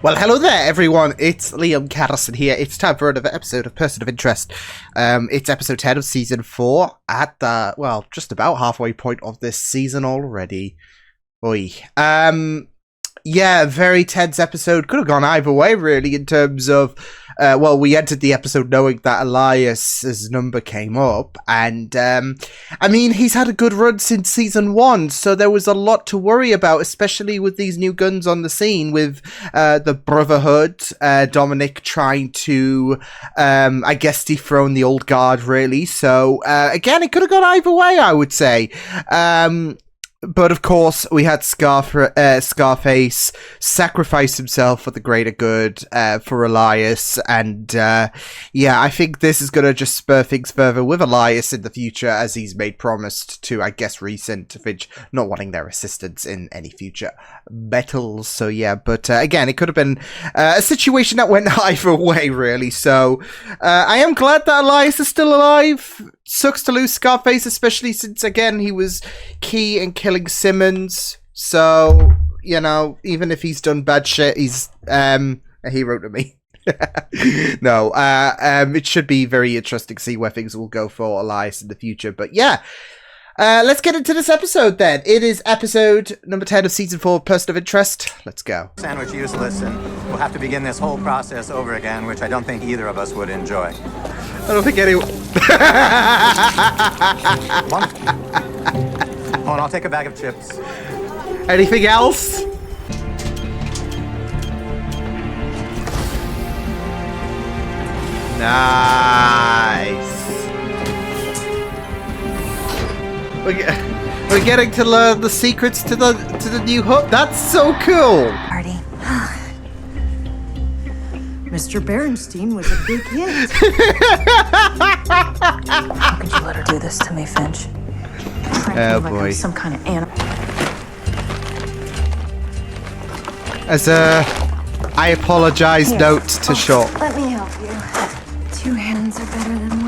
Well, hello there, everyone. It's Liam Catterson here. It's time for another episode of Person of Interest. It's episode 10 of season 4 at the, well, just about halfway point of this season already. Oi. Yeah, very tense episode. Could have gone either way, really, in terms of, well, we entered the episode knowing that Elias's number came up, and, I mean, he's had a good run since season 1, so there was a lot to worry about, especially with these new guns on the scene, with, the Brotherhood, Dominic trying to, I guess, dethrone the old guard, really, so, again, it could have gone either way, I would say. But of course, we had Scarface sacrifice himself for the greater good, for Elias, and yeah, I think this is going to just spur things further with Elias in the future, as he's made promised to, I guess, rescind Finch not wanting their assistance in any future battles. So yeah, but again, it could have been a situation that went either way, really. So I am glad that Elias is still alive. Sucks to lose Scarface, especially since, again, he was key in killing Simmons. So, you know, even if he's done bad shit, he's a hero to me. No, it should be very interesting to see where things will go for Elias in the future. But yeah, let's get into this episode then. It is episode number 10 of season 4 of Person of Interest. Let's go. Sandwich useless, and we'll have to begin this whole process over again, which I don't think either of us would enjoy. I don't think anyone... Hold on, I'll take a bag of chips. Anything else? Nice. We're getting to learn the secrets to the new hut. That's so cool. Party. Mr. Berenstein was a big hit. How could you let her do this to me, Finch? Oh like boy. I'm some kind of animal. As I apologize note to Shaw. Let me help you. 2 hands are better than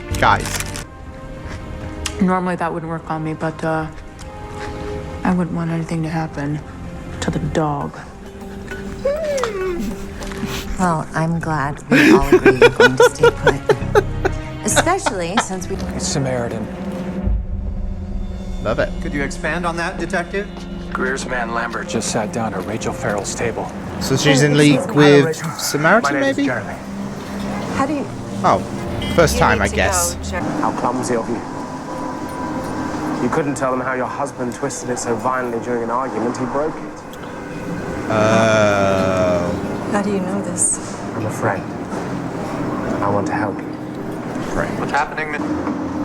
1. Guys. Normally that wouldn't work on me, but I wouldn't want anything to happen to the dog. Well, I'm glad we all agree you're going to stay put. Especially since we... It's Samaritan. Love it. Could you expand on that, Detective? Greer's man Lambert just sat down at Rachel Farrell's table. So she's in league with Samaritan, My name is maybe? Jeremy. How do you... Oh, first time, I guess. How clumsy of you. You couldn't tell him how your husband twisted it so violently during an argument, he broke it. How do you know this? I'm a friend. I want to help you. Friend. What's happening?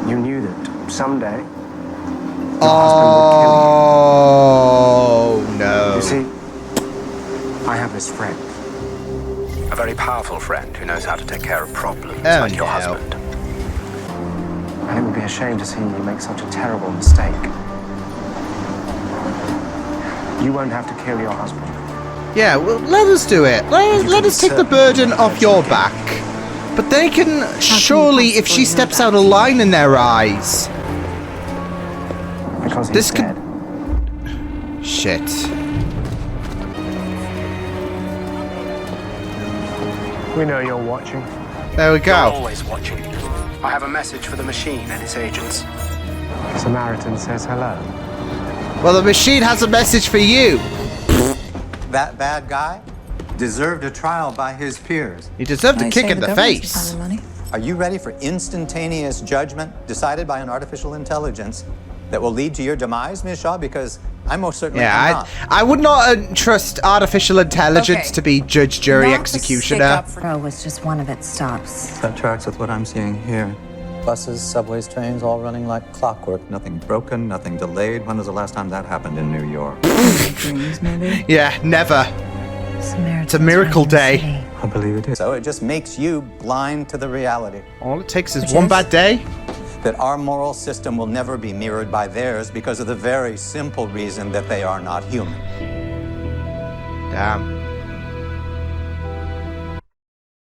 You knew that someday your Oh, no. husband would kill you. You see, I have this friend. A very powerful friend who knows how to take care of problems like your husband. And it would be a shame to see you make such a terrible mistake. You won't have to kill your husband. Yeah, well, let us do it. Let us take the burden off your back. But they can surely, if she steps out of line in their eyes. Because he's This dead. Shit. We know you're watching. There we You're go. always watching. I have a message for the machine and its agents. Samaritan says hello. Well, the machine has a message for you. That bad guy deserved a trial by his peers. You deserve a kick in the face. Are you ready for instantaneous judgment decided by an artificial intelligence that will lead to your demise, Ms. Shaw? Because I most certainly cannot. I would not trust artificial intelligence to be judge, jury, executioner. Pro was just one of its stops. That tracks with what I'm seeing here. Buses, subways, trains, all running like clockwork. Nothing broken, nothing delayed. When was the last time that happened in New York? Dreams, maybe? Yeah, never. It's a miracle day. I believe it is. So it just makes you blind to the reality All it takes is one bad day. that our moral system will never be mirrored by theirs because of the very simple reason that they are not human. Damn.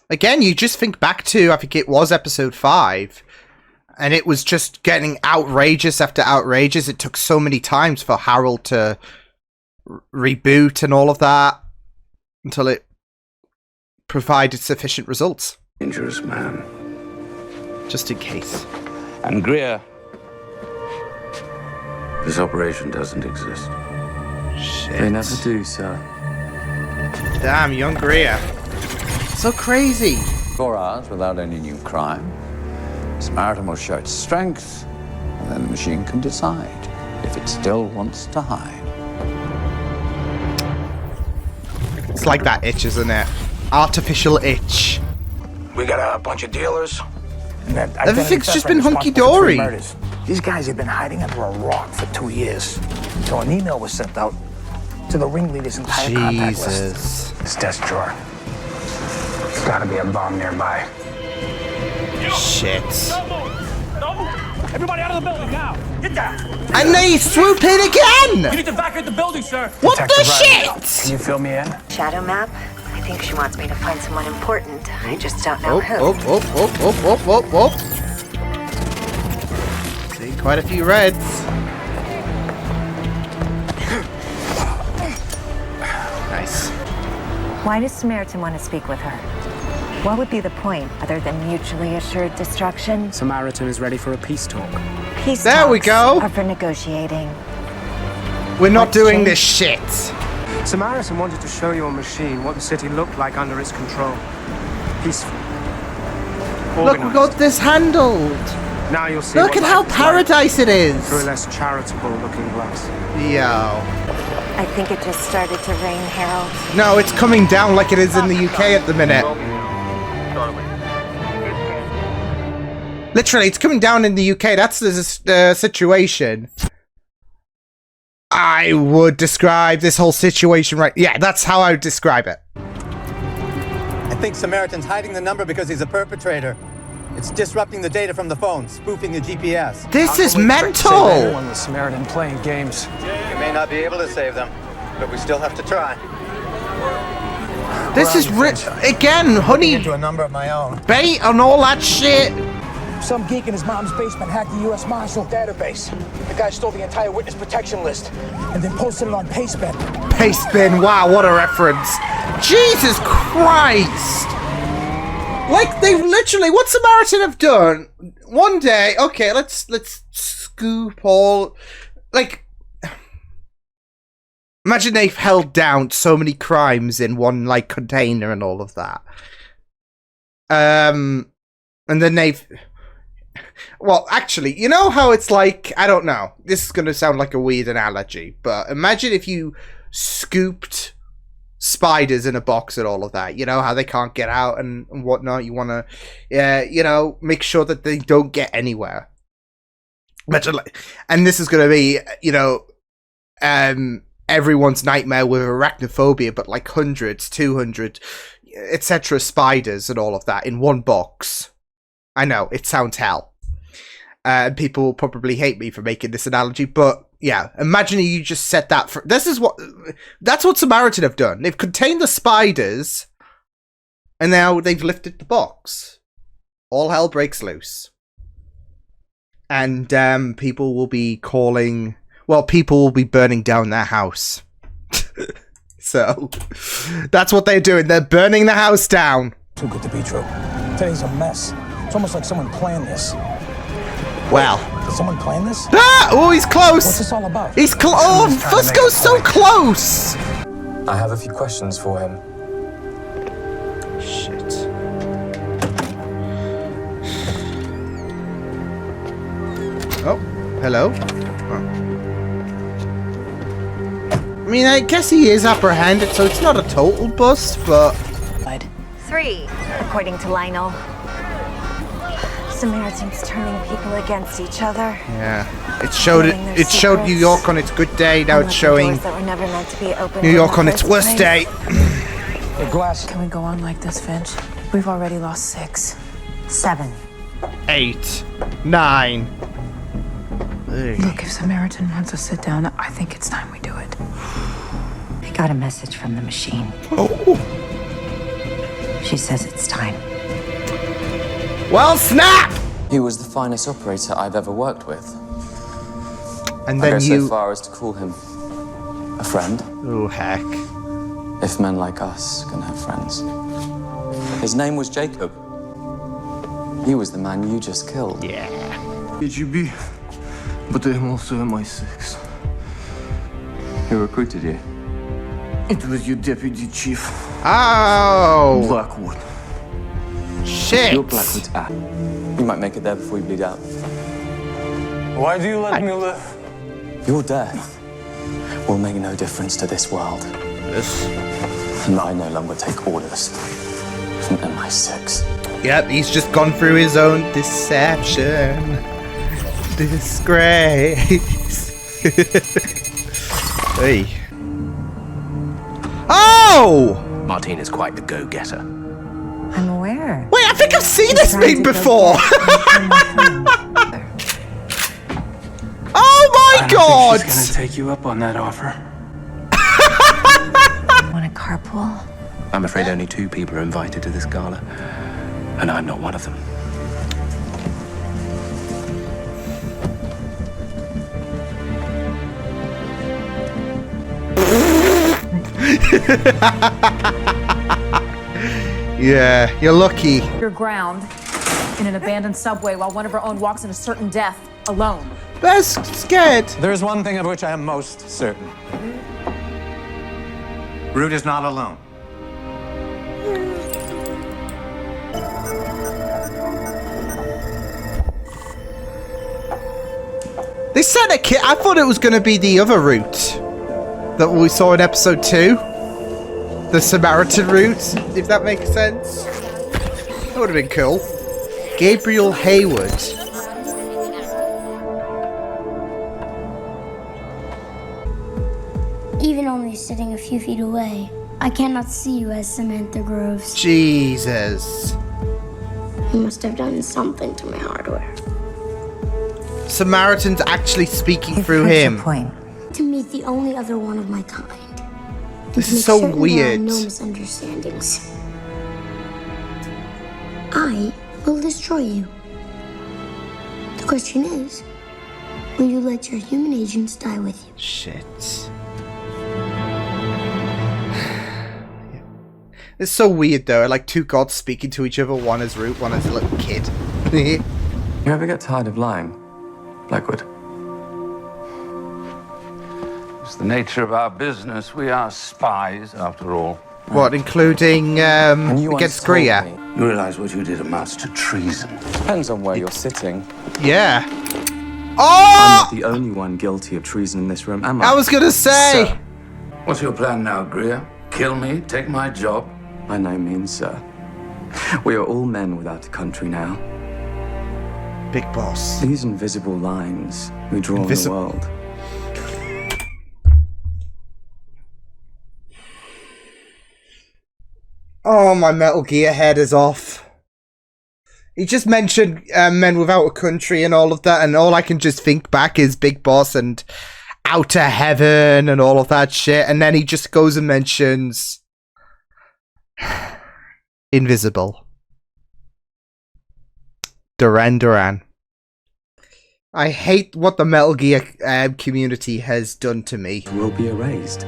Again, you just think back to, I think it was episode 5, and it was just getting outrageous after outrageous. It took so many times for Harold to reboot and all of that until it provided sufficient results. Dangerous man. Just in case. And Greer. This operation doesn't exist. Shit. They never do, sir. Damn, young Greer. So crazy. 4 hours without any new crime. Samaritan will show its strength, and then the machine can decide if it still wants to hide. It's like that itch, isn't it? Artificial itch. We got a bunch of dealers. And that Everything's just been identity theft hunky-dory. responsible for 3 murders. These guys have been hiding under a rock for 2 years. So an email was sent out to the ringleader's entire contact list. Jesus. This desk drawer. There's gotta be a bomb nearby. Shit. Everybody out of the building now! Get down! And they swoop in again! You need to evacuate the building, sir! What the Detective Riley, shit? Can you fill me in? Shadow map? I think she wants me to find someone important. I just don't know who. Oh. See, quite a few reds. Nice. Why does Samaritan want to speak with her? What would be the point other than mutually assured destruction? Samaritan is ready for a peace talk. Peace There we talks go. are for negotiating. We're not What's doing changed? this shit. Samaritan wanted to show your machine what the city looked like under its control. Peaceful. Look, we got this handled. Now you'll see. Look what at how life is like paradise it is. through a less charitable looking glass. Yo. I think it just started to rain, Harold. No, it's coming down like it is in the UK at the minute. Literally, it's coming down in the UK. That's the situation. I would describe this whole situation right. Yeah, that's how I would describe it. I think Samaritan's hiding the number because he's a perpetrator. It's disrupting the data from the phone, spoofing the GPS. This is Save mental. everyone with Samaritan playing games. You may not be able to save them, but we still have to try. This is again, honey Into a number of my own. bait and all that shit. Some geek in his mom's basement hacked the U.S. Marshal database. The guy stole the entire witness protection list and then posted it on Pastebin. Pastebin, wow, what a reference. Jesus Christ. Like, they've literally, what Samaritan have done, one day, okay, let's scoop all, like, imagine they've held down so many crimes in one, like, container and all of that. And then they've, well, actually, you know how it's like, I don't know, this is going to sound like a weird analogy, but imagine if you scooped spiders in a box and all of that, you know, how they can't get out and whatnot. You want to, you know, make sure that they don't get anywhere. And this is going to be, you know, everyone's nightmare with arachnophobia, but like 100s, 200, etc. spiders and all of that in one box. I know, it sounds hell. People will probably hate me for making this analogy, but yeah, imagine you just set that for, that's what Samaritan have done. They've contained the spiders, and now they've lifted the box. All hell breaks loose. And people will be calling, well, people will be burning down their house. So, that's what they're doing. They're burning the house down. Too good to be true. Today's a mess. It's almost like someone planned this. Well. Did someone plan this? Ah! Oh, he's close! What's this all about? He's oh, Fusco's so close! I have a few questions for him. Shit. Oh, hello? Oh. I mean, I guess he is apprehended, so it's not a total bust, but... 3, according to Lionel. Samaritan's turning people against each other. Yeah, it showed New York on its good day. Now it's showing That were never meant to be opened New in York the on its first worst place. day. The glass. Can we go on like this, Finch? We've already lost 6. 7. 8, 9. Look, if Samaritan wants to sit down, I think it's time we do it. I got a message from the machine. Oh. She says it's time. Well, snap! He was the finest operator I've ever worked with. And I then go you... so far as to call him a friend. Oh, heck. If men like us can have friends. His name was Jacob. He was the man you just killed. Yeah. KGB, but I'm also MI6. Who recruited you? It was your deputy chief, Oh! Blackwood. Shit! You're Blackwood's ass. You might make it there before you bleed out. Why do you let me live? Your death will make no difference to this world. Yes. And I no longer take orders from MI6. Yep, he's just gone through his own deception. Disgrace. Hey. Oh! Martine is quite the go-getter. I'm aware. Wait, I think I've seen this thing before! Oh my god! She's gonna take you up on that offer. Want a carpool? I'm afraid only 2 people are invited to this gala, and I'm not one of them. Yeah, you're lucky. You're ground in an abandoned subway while one of our own walks in a certain death alone. Best scared. There is one thing of which I am most certain. Root is not alone. They sent a kid. I thought it was going to be the other route that we saw in episode 2. The Samaritan route, if that makes sense. That would have been cool. Gabriel Hayward. Even only sitting a few feet away, I cannot see you as Samantha Groves. Jesus. You must have done something to my hardware. Samaritan's actually speaking You've through proved your him. point. To meet the only other one of my kind. This To is make so certain weird. There are no misunderstandings. I will destroy you. The question is, will you let your human agents die with you? Shit. It's so weird though, like 2 gods speaking to each other, one as Root, one as a little kid. You ever get tired of lying, Blackwood? It's the nature of our business. We are spies, after all. What, including against Greer? You realize what you did amounts to treason. Depends on where you're sitting. Yeah. I'm Oh! not the only one guilty of treason in this room, am I? I was gonna say. Sir. What's your plan now, Greer? Kill me? Take my job? By no means, sir. We are all men without a country now. Big boss. These invisible lines we draw on the world. Oh, my Metal Gear head is off. He just mentioned men without a country and all of that, and all I can just think back is Big Boss and Outer Heaven and all of that shit, and then he just goes and mentions Invisible. Duran. I hate what the Metal Gear community has done to me. Will be erased,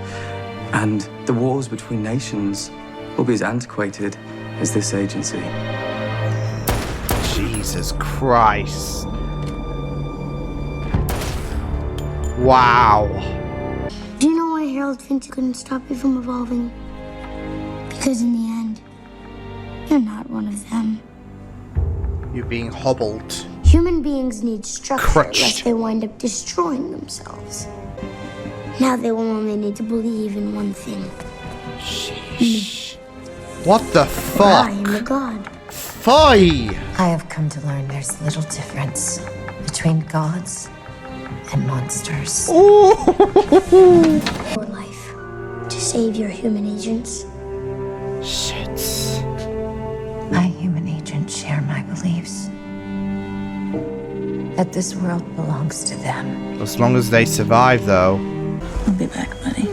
and the wars between nations will be as antiquated as this agency. Jesus Christ. Wow. Do you know why Harold Finch couldn't stop you from evolving? Because in the end, you're not one of them. You're being hobbled. Human beings need structure Crutched. lest they wind up destroying themselves. Now they will only need to believe in one thing. Sheesh. What the I fuck? am the god. Fie! I have come to learn there's little difference between gods and monsters. Your life to save your human agents. Shit. My human agents share my beliefs. That this world belongs to them. As long as they survive, though. I'll be back, buddy.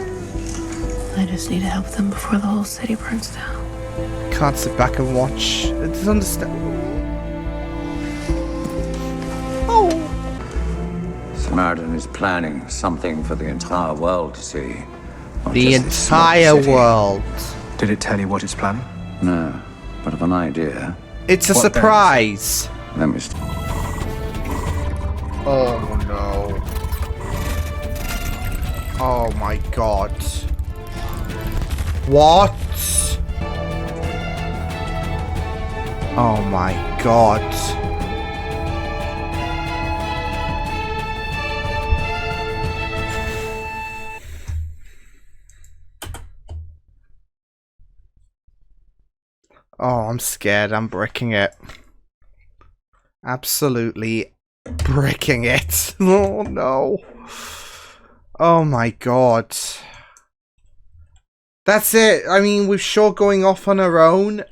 I just need to help them before the whole city burns down. Can't sit back and watch. It's understandable. Samaritan is planning something for the entire world to see. The entire world. Did it tell you what it's planning? No, but of an idea. It's a surprise. Let me. Oh no. Oh my god. What? Oh my god. Oh, I'm scared. I'm bricking it. Absolutely bricking it. Oh no. Oh my god. That's it. I mean, with Shaw going off on her own,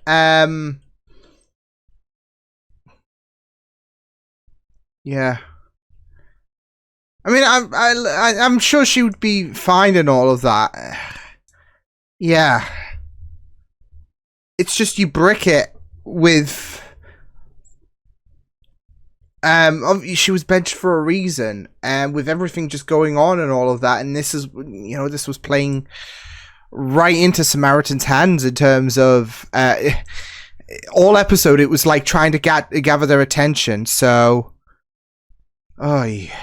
yeah. I mean, I'm sure she would be fine and all of that. Yeah. It's just you brick it with she was benched for a reason, and with everything just going on and all of that, and this is, you know, this was playing right into Samaritan's hands in terms of all episode it was like trying to gather their attention. So yeah.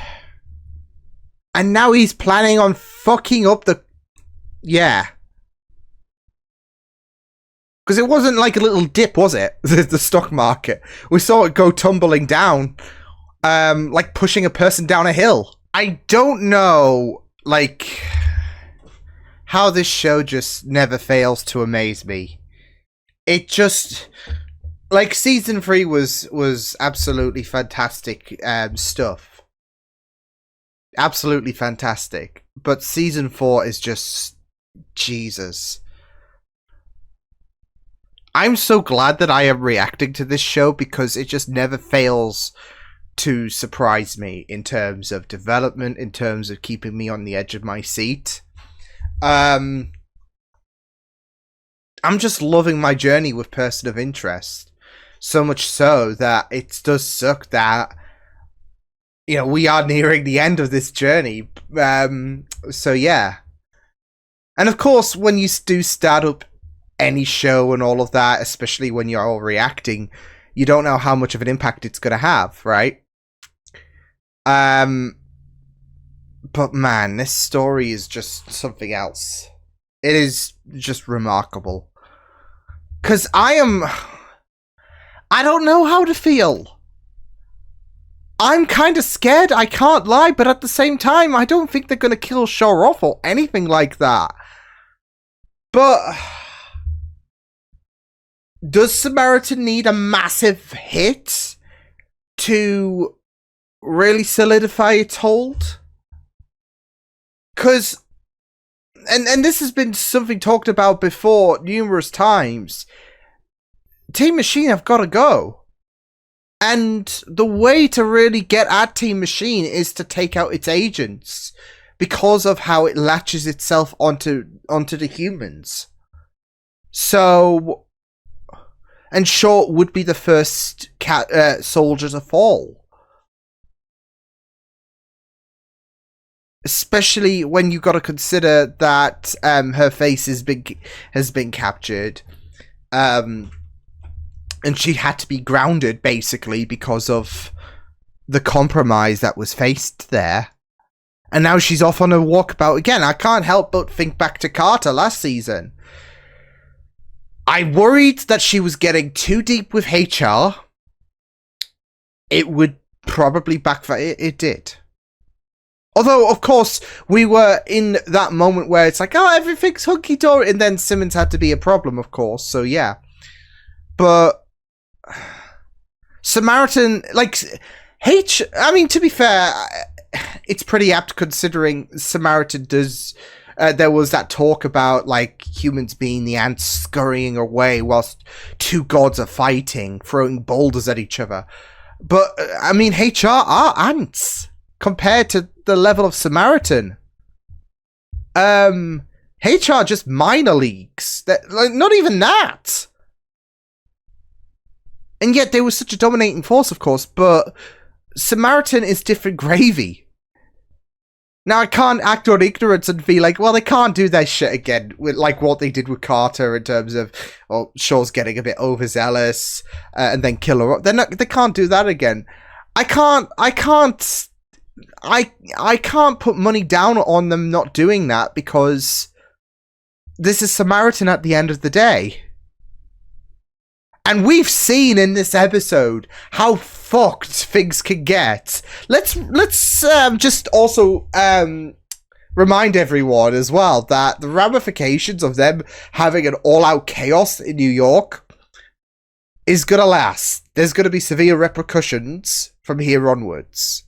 And now he's planning on fucking up the because it wasn't like a little dip, was it? The stock market. We saw it go tumbling down, like pushing a person down a hill. I don't know, like, how this show just never fails to amaze me. It just, like, season 3 was absolutely fantastic stuff. Absolutely fantastic. But season 4 is just, Jesus. I'm so glad that I am reacting to this show because it just never fails to surprise me in terms of development, in terms of keeping me on the edge of my seat. I'm just loving my journey with Person of Interest. So much so that it does suck that, you know, we are nearing the end of this journey. So yeah. And of course, when you do start up any show and all of that, especially when you're all reacting, you don't know how much of an impact it's going to have, right? But man, this story is just something else. It is just remarkable. Because I don't know how to feel. I'm kind of scared, I can't lie, but at the same time, I don't think they're going to kill Shaw off or anything like that. But does Samaritan need a massive hit to really solidify its hold? Because, and this has been something talked about before numerous times, Team Machine have got to go. And the way to really get at Team Machine is to take out its agents because of how it latches itself onto the humans. So, and Shaw would be the first soldier to fall. Especially when you've got to consider that her face has been captured. And she had to be grounded, basically, because of the compromise that was faced there. And now she's off on a walkabout again. I can't help but think back to Carter last season. I worried that she was getting too deep with HR. It would probably backfire. It did. Although, of course, we were in that moment where it's like, oh, everything's hunky-dory. And then Simmons had to be a problem, of course. So, yeah. But Samaritan, like, I mean, to be fair, it's pretty apt considering Samaritan does... there was that talk about, like, humans being the ants scurrying away whilst two gods are fighting, throwing boulders at each other. But, I mean, HR are ants compared to the level of Samaritan. HR just minor leagues. Like, not even that. And yet they were such a dominating force, of course, but Samaritan is different gravy. Now, I can't act on ignorance and be like, well, they can't do that shit again, with like what they did with Carter in terms of, well, Shaw's getting a bit overzealous and then kill her. They can't do that again. I can't put money down on them not doing that because this is Samaritan at the end of the day. And we've seen in this episode how fucked things can get. Let's just also remind everyone as well that the ramifications of them having an all-out chaos in New York is gonna last. There's gonna be severe repercussions from here onwards.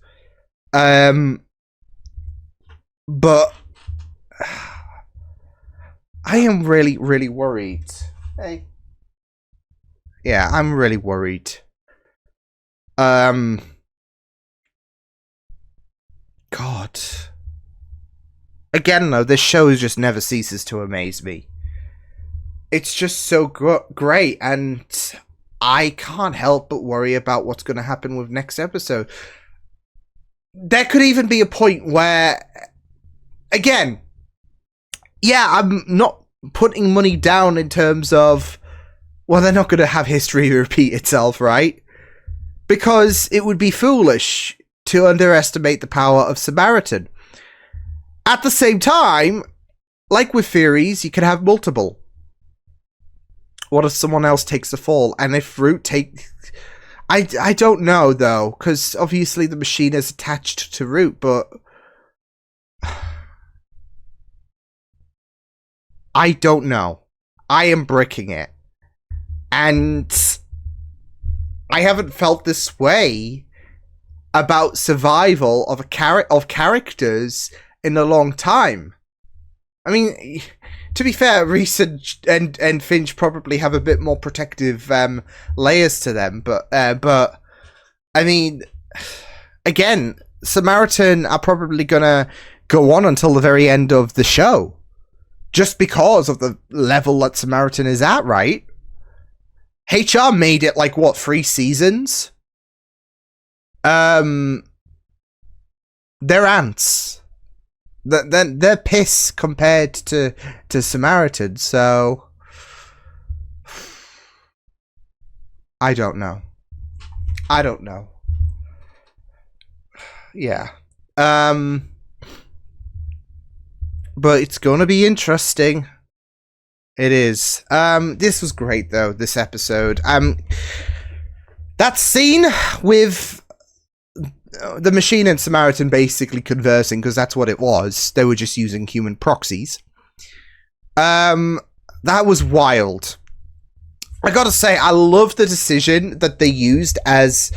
But I am really, really worried. Hey. Yeah, I'm really worried. God. Again, though, this show just never ceases to amaze me. It's just so great, and I can't help but worry about what's going to happen with next episode. There could even be a point where, again, yeah, I'm not putting money down in terms of, well, they're not going to have history repeat itself, right? Because it would be foolish to underestimate the power of Samaritan. At the same time, like with theories, you can have multiple. What if someone else takes the fall? And if Root takes... I don't know, though, because obviously the machine is attached to Root, but... I don't know. I am bricking it. And I haven't felt this way about survival of characters in a long time. I mean, to be fair, Reese and Finch probably have a bit more protective layers to them, but I mean, again, Samaritan are probably gonna go on until the very end of the show, just because of the level that Samaritan is at, right? HR made it like, what, 3 seasons? They're ants. They're piss compared to Samaritan, so... I don't know. Yeah. But it's gonna be interesting. It is. This was great, though, this episode. That scene with the machine and Samaritan basically conversing, because that's what it was. They were just using human proxies. That was wild. I gotta say, I love the decision that they used as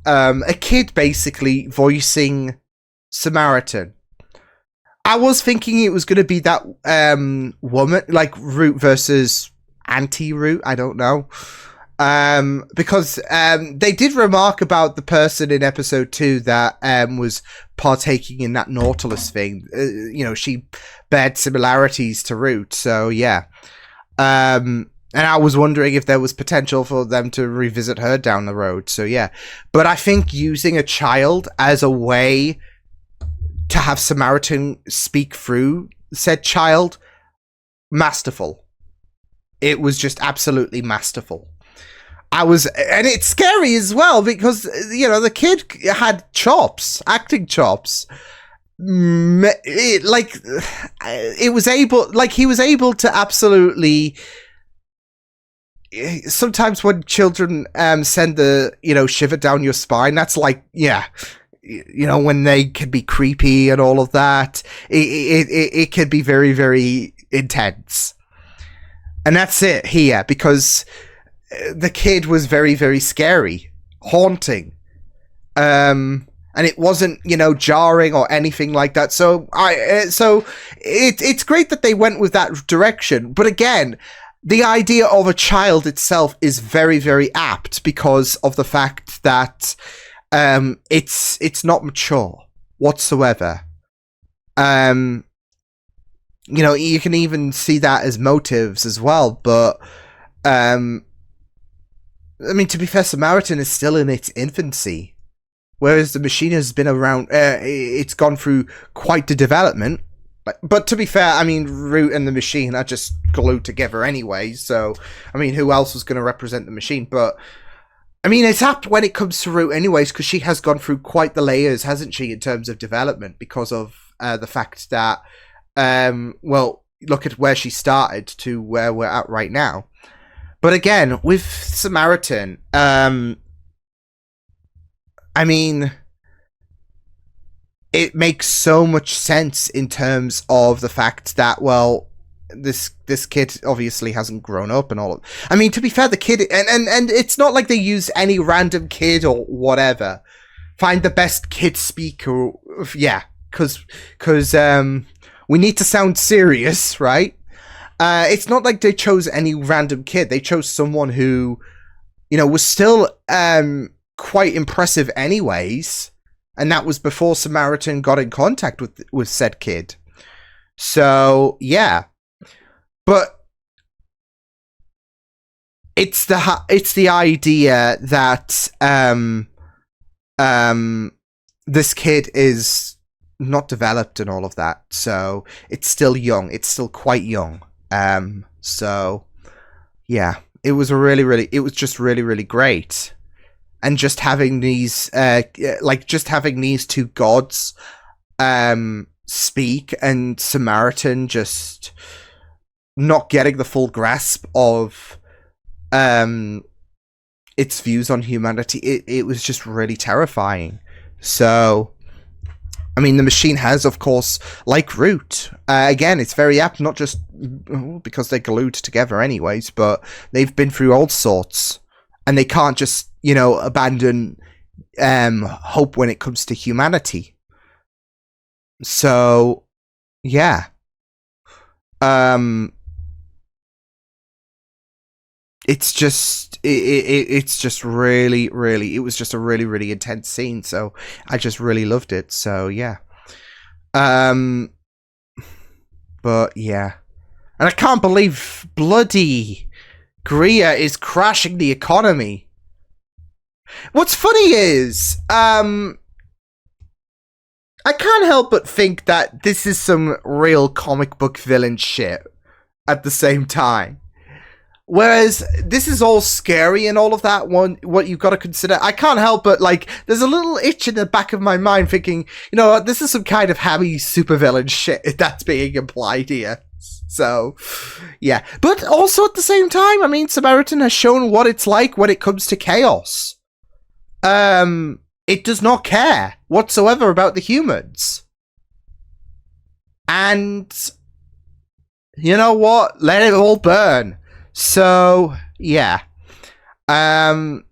a kid basically voicing Samaritan. I was thinking it was going to be that woman, like Root versus anti-Root, I don't know. Because they did remark about the person in episode 2 that was partaking in that Nautilus thing. You know, she bared similarities to Root, so yeah. And I was wondering if there was potential for them to revisit her down the road, so yeah. But I think using a child as a way to have Samaritan speak through said child, masterful. It was just absolutely masterful. And it's scary as well because, you know, the kid had chops, acting chops. He was able to absolutely. Sometimes when children send the, you know, shiver down your spine, that's like, yeah. You know, when they can be creepy and all of that, it can be very, very intense. And that's it here, because the kid was very, very scary, haunting. And it wasn't, you know, jarring or anything like that. So it's great that they went with that direction. But again, the idea of a child itself is very, very apt because of the fact that it's not mature whatsoever. You know, you can even see that as motives as well, but I mean, to be fair, Samaritan is still in its infancy whereas the machine has been around. It's gone through quite the development. But to be fair, I mean, Root and the machine are just glued together anyway. So, I mean, who else was going to represent the machine? But I mean, it's apt when it comes to Root anyways, because she has gone through quite the layers, hasn't she, in terms of development, because of the fact that, well, look at where she started to where we're at right now. But again, with Samaritan, I mean, it makes so much sense in terms of the fact that, well, this kid obviously hasn't grown up and all of. I mean, to be fair, the kid and it's not like they use any random kid or whatever. Find the best kid speaker, yeah, because we need to sound serious, right? It's not like they chose any random kid. They chose someone who, you know, was still quite impressive anyways. And that was before Samaritan got in contact with said kid. So, yeah. But it's the idea that this kid is not developed and all of that. So, it's still young. It's still quite young. So, yeah. It was just really great. And just having these, just having these two gods speak, and Samaritan just not getting the full grasp of its views on humanity, it was just really terrifying. So, I mean, the machine has, of course, like Root, again, it's very apt, not just because they're glued together anyways, but they've been through all sorts. And they can't just, you know, abandon hope when it comes to humanity. So, yeah. It's just, it's just really, it was just a really intense scene. So, I just really loved it. So, yeah. But, yeah. And I can't believe bloody Greer is crashing the economy. What's funny is, I can't help but think that this is some real comic book villain shit at the same time. Whereas this is all scary and all of that, what you've got to consider, I can't help but, like, there's a little itch in the back of my mind thinking, you know, this is some kind of heavy supervillain shit that's being implied here. So, yeah. But also at the same time, I mean, Samaritan has shown what it's like when it comes to chaos. It does not care whatsoever about the humans. And, you know what? Let it all burn. So, yeah. Again,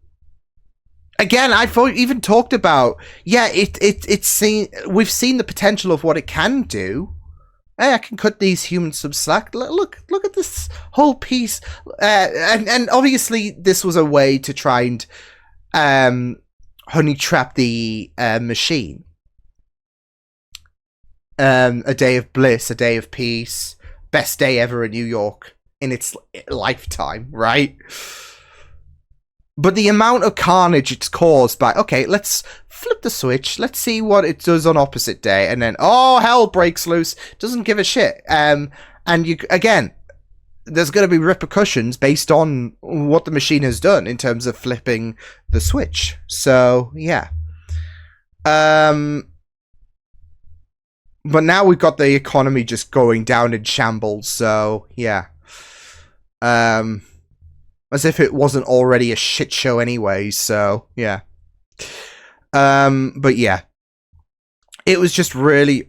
I've even talked about, yeah, we've seen the potential of what it can do. Hey, I can cut these humans some slack. Look at this whole piece. And obviously this was a way to try and honey trap the machine. A day of bliss, a day of peace, best day ever in New York in its lifetime, right? But the amount of carnage it's caused by, okay, let's flip the switch, let's see what it does on opposite day, and then, oh, hell breaks loose, doesn't give a shit. And you, again, there's going to be repercussions based on what the machine has done in terms of flipping the switch. So, yeah. But now we've got the economy just going down in shambles, so, yeah. As if it wasn't already a shit show anyway, so, yeah. But yeah. It was just really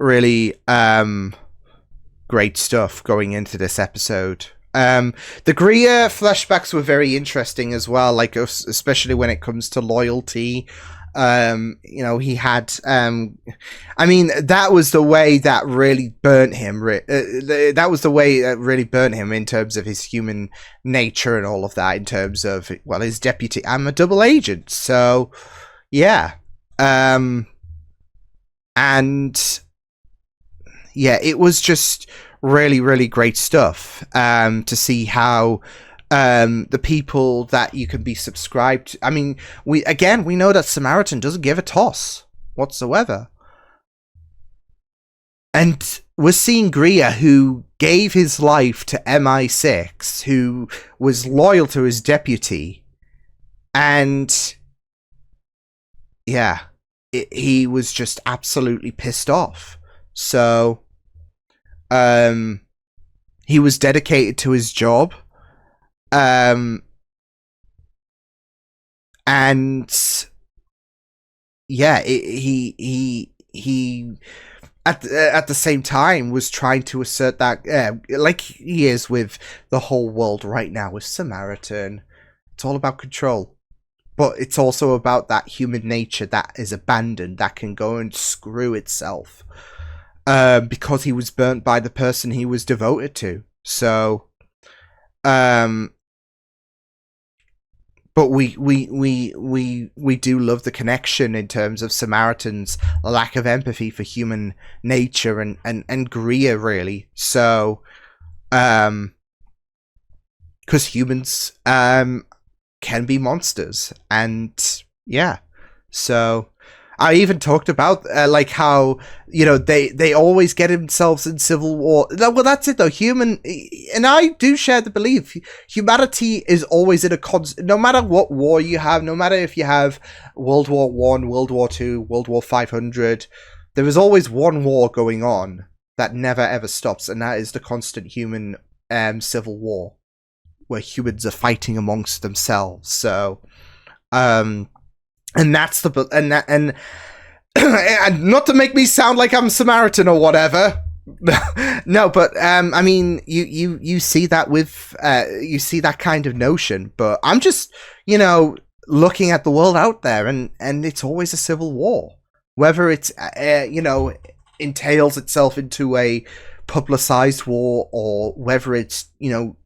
great stuff going into this episode. The Greer flashbacks were very interesting as well, like, especially when it comes to loyalty. You know, he had, I mean, that was the way that really burnt him. That was the way that really burnt him in terms of his human nature and all of that, in terms of, well, his deputy, I'm a double agent. So, yeah. And, yeah, it was just really great stuff, to see how, the people that you can be subscribed to. I mean, we know that Samaritan doesn't give a toss whatsoever. And we're seeing Greer, who gave his life to MI6, who was loyal to his deputy, and yeah, he was just absolutely pissed off. So, he was dedicated to his job, and yeah, he at the same time was trying to assert that, like he is with the whole world right now with Samaritan. It's all about control, but it's also about that human nature that is abandoned, that can go and screw itself, because he was burnt by the person he was devoted to. So, but we do love the connection in terms of Samaritan's lack of empathy for human nature and Greer, really. So, because humans can be monsters, and yeah. So I even talked about like how, you know, they always get themselves in civil war. Well, that's it though. And I do share the belief, humanity is always in a no matter what war you have, no matter if you have World War I, World War II, World War 500, there is always one war going on that never ever stops, and that is the constant human civil war, where humans are fighting amongst themselves. So, and that's the and not to make me sound like I'm Samaritan or whatever. No, but I mean, you see that with you see that kind of notion. But I'm just, you know, looking at the world out there, and it's always a civil war, whether it's you know, entails itself into a publicized war, or whether it's, you know,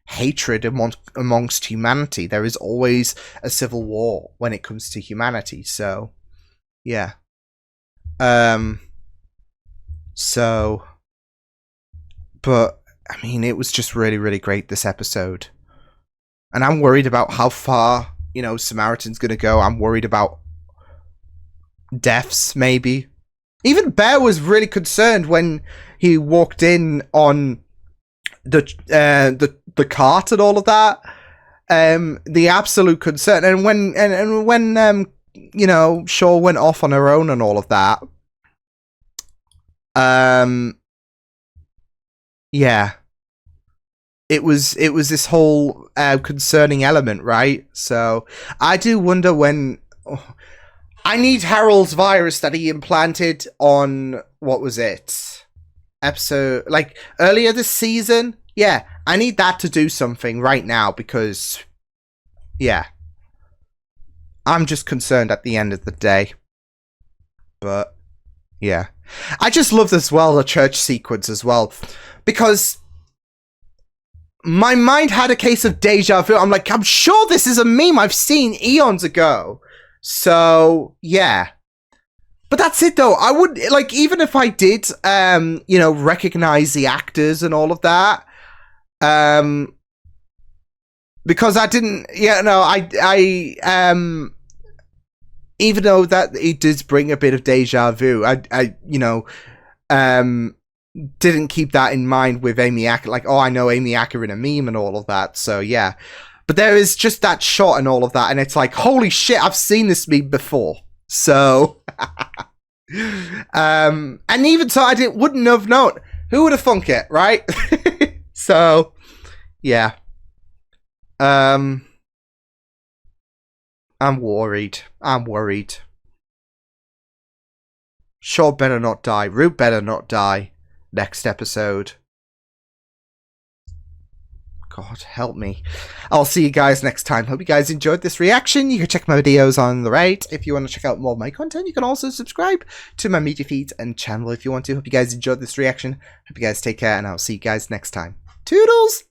hatred amongst humanity. There is always a civil war when it comes to humanity. So yeah, so, but I mean, it was just really, really great, this episode, and I'm worried about how far, you know, Samaritan's gonna go. I'm worried about deaths, maybe. Even Bear was really concerned when he walked in on the cart and all of that. The absolute concern, and when you know, Shaw went off on her own and all of that. Yeah, it was this whole concerning element, right? So I do wonder when. I need Harold's virus that he implanted on, what was it? Episode, like, earlier this season. Yeah, I need that to do something right now, because, yeah, I'm just concerned at the end of the day. But yeah, I just love as well the church sequence as well, because my mind had a case of deja vu. I'm like, I'm sure this is a meme I've seen eons ago. So yeah, but that's it though. I would, like, even if I did you know, recognize the actors and all of that, because I didn't, yeah, no, I even though that it does bring a bit of deja vu, I you know, didn't keep that in mind with Amy Acker, like, oh, I know Amy Acker in a meme and all of that. So yeah, but there is just that shot and all of that, and it's like, holy shit, I've seen this meme before. So and even so, wouldn't have known. Who would have thunk it, right? So yeah, I'm worried. Shaw better not die. Root better not die next episode. God help me. I'll see you guys next time. Hope you guys enjoyed this reaction. You can check my videos on the right. If you want to check out more of my content, you can also subscribe to my media feeds and channel if you want to. Hope you guys enjoyed this reaction. Hope you guys take care, and I'll see you guys next time. Toodles!